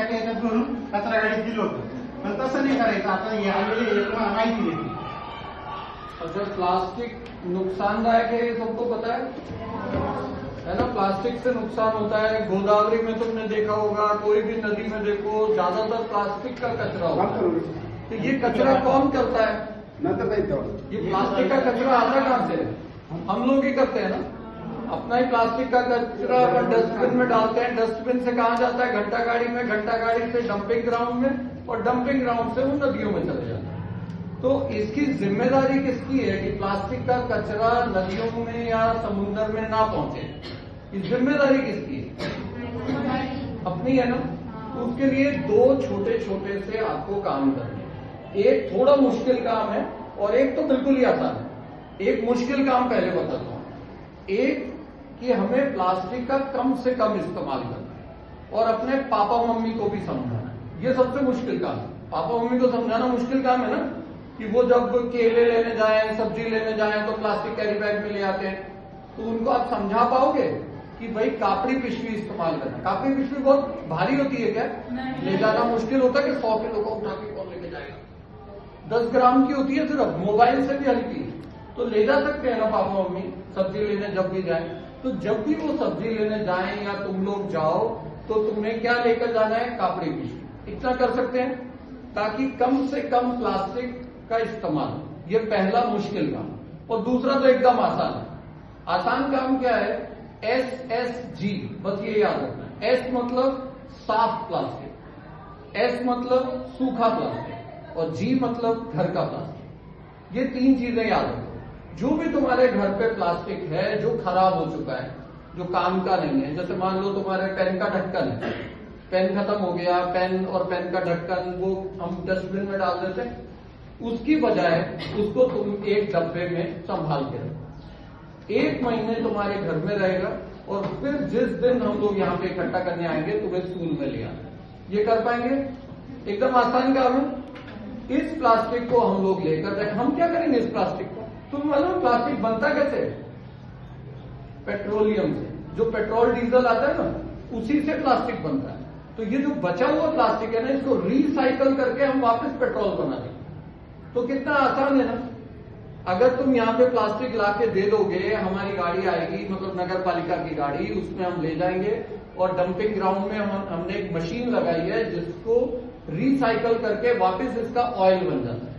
टाकी याच्यात भरून कचरा गाडीत दिलं होतं, पण तसं नाही करायचं. आता हे आलेले तुम्हाला माहिती देते. अच्छा, प्लास्टिक नुकसानदायक है, ये सबको पता है ना? प्लास्टिक से नुकसान होता है. गोदावरी में तुमने देखा होगा, कोई भी नदी में देखो, ज्यादातर प्लास्टिक का कचरा होता है. तो ये कचरा कौन करता है? ये प्लास्टिक का कचरा आता कहाँ से? हम लोग ही करते हैं ना. अपना ही प्लास्टिक का कचरा अपन डस्टबिन में डालते हैं. डस्टबिन से कहाँ जाता है? घंटा गाड़ी में, घंटा गाड़ी से डंपिंग ग्राउंड में, और डंपिंग ग्राउंड से वो नदियों में चले जाता है. तो इसकी जिम्मेदारी किसकी है कि प्लास्टिक का कचरा नदियों में या समुद्र में ना पहुंचे? ये जिम्मेदारी किसकी है? अपनी है ना. तो उसके लिए दो छोटे छोटे से आपको काम करने हैं. एक थोड़ा मुश्किल काम है और एक तो बिल्कुल ही आसान है. एक मुश्किल काम पहले बताता हूं. एक कि हमें प्लास्टिक का कम से कम इस्तेमाल करना है और अपने पापा मम्मी को भी समझाना है. ये सबसे मुश्किल काम है. पापा मम्मी को समझाना मुश्किल काम है ना, कि वो जब केले लेने जाएं, सब्जी लेने जाएं तो प्लास्टिक कैरी बैग में ले आते हैं. तो उनको आप समझा पाओगे कि भाई कापड़ी पिशवी इस्तेमाल करना. कापड़ी पिशवी बहुत भारी होती है क्या? ले जाना मुश्किल होता है कि 100 किलो का उठा के कौन लेके जाएगा? 10 ग्राम की होती है सिर्फ, मोबाइल से भी हल्की. तो ले जा सकते हैं ना पापा मम्मी सब्जी लेने जब भी जाए. तो जब भी वो सब्जी लेने जाएं या तुम लोग जाओ तो तुम्हें क्या लेकर जाना है? कापड़ी पिशवी. इतना कर सकते हैं ताकि कम से कम प्लास्टिक का इस्तेमाल. ये पहला मुश्किल काम. और दूसरा तो एकदम आसान है. आसान काम क्या है? SSG, बस ये याद रखना है. S मतलब साफ प्लास्टिक, S मतलब सूखा प्लास्टिक, और G मतलब घर का प्लास्टिक. ये 3 चीजें याद रखो. जो भी तुम्हारे घर पे प्लास्टिक है जो खराब हो चुका है, जो काम का नहीं है, जैसे मान लो तुम्हारे पेन का ढक्कन है, पेन खत्म हो गया, पेन और पेन का ढक्कन वो हम डस्टबिन में डाल देते हैं. उसकी बजाय उसको तुम एक डब्बे में संभाल के रखो. 1 महीने तुम्हारे घर में रहेगा और फिर जिस दिन हम लोग यहाँ पे इकट्ठा करने आएंगे तुम्हें स्कूल में ले आना. ये कर पाएंगे? एकदम आसान काम है. इस प्लास्टिक को हम लोग लेकर जाए. हम क्या करेंगे इस प्लास्टिक को? तुम मालूम प्लास्टिक बनता कैसे? पेट्रोलियम से. जो पेट्रोल डीजल आता है ना, उसी से प्लास्टिक बनता है. तो ये जो बचा हुआ प्लास्टिक है ना, इसको रिसाइकल करके हम वापस पेट्रोल बना देंगे. तो कितना आसान है ना. अगर तुम यहाँ पे प्लास्टिक लाके दे दोगे, हमारी गाड़ी आएगी, मतलब नगर पालिका की गाड़ी, उसमें हम ले जाएंगे और डंपिंग ग्राउंड में हमने एक मशीन लगाई है जिसको रिसाइकल करके वापस इसका ऑयल बन जाता है.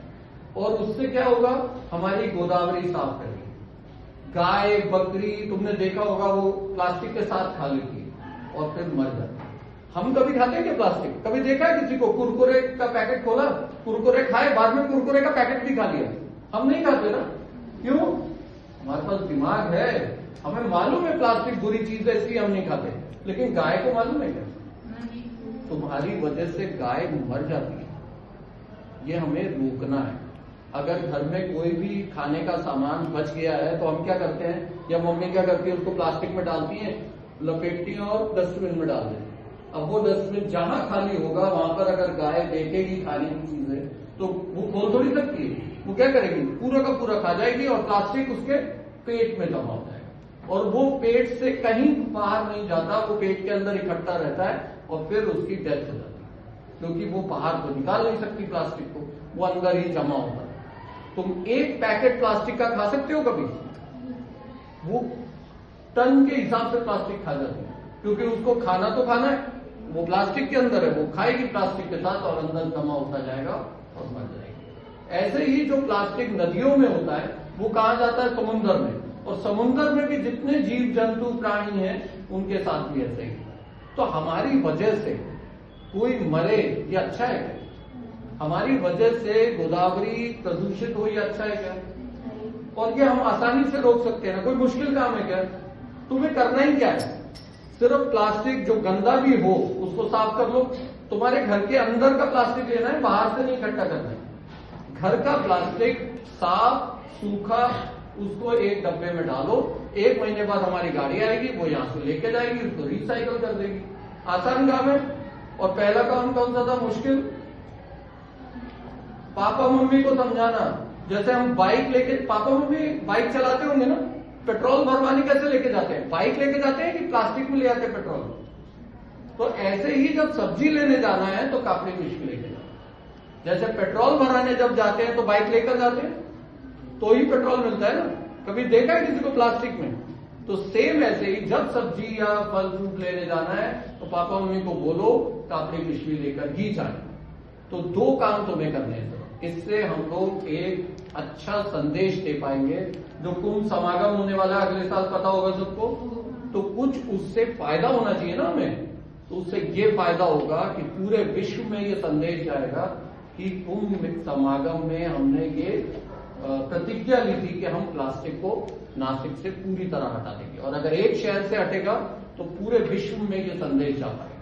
और उससे क्या होगा? हमारी गोदावरी साफ करेगी. गाय बकरी तुमने देखा होगा वो प्लास्टिक के साथ खा लेती है और फिर मर जाती है. हम कभी खाते हैं क्या प्लास्टिक? कभी देखा है किसी को कुरकुरे का पैकेट खोला, कुरकुरे खाए, बाद में कुरकुरे का पैकेट भी खा लिया? हम नहीं खाते ना. क्यों? हमारे पास दिमाग है, हमें मालूम है प्लास्टिक बुरी चीज है, इसलिए हम नहीं खाते. लेकिन गाय को मालूम है क्या? तुम्हारी वजह से गाय मर जाती है. ये हमें रोकना है. अगर घर में कोई भी खाने का सामान बच गया है तो हम क्या करते हैं, या मम्मी क्या करती है, उसको प्लास्टिक में डालती है, लपेटती है और डस्टबिन में डाल देती है. अब वो डस्टबिन जहां खाली होगा वहां पर अगर गाय देखेगी खाने की चीजें तो वो खोल थोड़ी सकती है. वो क्या करेगी? पूरा का पूरा खा जाएगी और प्लास्टिक उसके पेट में जमा हो जाएगा और वो पेट से कहीं बाहर नहीं जाता, वो पेट के अंदर इकट्ठा रहता है और फिर उसकी डेथ हो जाती है. क्योंकि वो बाहर तो निकाल नहीं सकती प्लास्टिक को, वो अंदर ही जमा होता है. तुम एक पैकेट प्लास्टिक का खा सकते हो कभी? वो टन के हिसाब से प्लास्टिक खा जाती है. क्योंकि उसको खाना तो खाना है, वो प्लास्टिक के अंदर है, वो खाएगी प्लास्टिक के साथ और अंदर जमा होता जाएगा और मर जाएगी. ऐसे ही जो प्लास्टिक नदियों में होता है वो कहाँ जाता है? समुद्र में. और समुद्र में भी जितने जीव जंतु प्राणी हैं उनके साथ भी ऐसे ही. तो हमारी वजह से कोई मरे ये अच्छा है क्या? हमारी वजह से गोदावरी प्रदूषित हो ये अच्छा है क्या? और ये हम आसानी से रोक सकते हैं ना. कोई मुश्किल काम है क्या? तुम्हें करना ही क्या है? सिर्फ प्लास्टिक जो गंदा भी हो उसको साफ कर लो. तुम्हारे घर के अंदर का प्लास्टिक लेना है, बाहर से नहीं इकट्ठा करना है. घर का प्लास्टिक साफ सूखा उसको एक डब्बे में डालो. 1 महीने बाद हमारी गाड़ी आएगी, वो यहां से लेके जाएगी, उसको रिसाइकल कर देगी. आसान काम है. और पहला काम कौन सा था? मुश्किल. पापा मम्मी को समझाना. जैसे हम बाइक लेके, पापा मम्मी बाइक चलाते होंगे ना, पेट्रोल भरवाने कैसे लेके जाते हैं? बाइक लेके जाते हैं कि प्लास्टिक में ले आते हैं पेट्रोल? तो ऐसे ही जब सब्जी लेने जाना है तो कापड़ी मिश्री लेके जाओ। जैसे पेट्रोल भराने जब जाते हैं तो बाइक लेकर जाते हैं तो ही पेट्रोल मिलता है ना, कभी देखा है किसी को प्लास्टिक में? तो सेम ऐसे ही जब सब्जी या फल फ्रूट लेने जाना है तो पापा मम्मी को बोलो कापड़ी मिश्री लेकर ही जाए। तो दो काम तुम्हें करने हैं। इससे हम लोग एक अच्छा संदेश दे पाएंगे। जो कुंभ समागम होने वाला है अगले साल, पता होगा सबको, तो कुछ उससे फायदा होना चाहिए ना हमें। तो उससे ये फायदा होगा कि पूरे विश्व में ये संदेश जाएगा कि कुंभ समागम में हमने ये प्रतिज्ञा ली थी कि हम प्लास्टिक को नासिक से पूरी तरह हटा देंगे, और अगर एक शहर से हटेगा तो पूरे विश्व में ये संदेश जा पाएगा।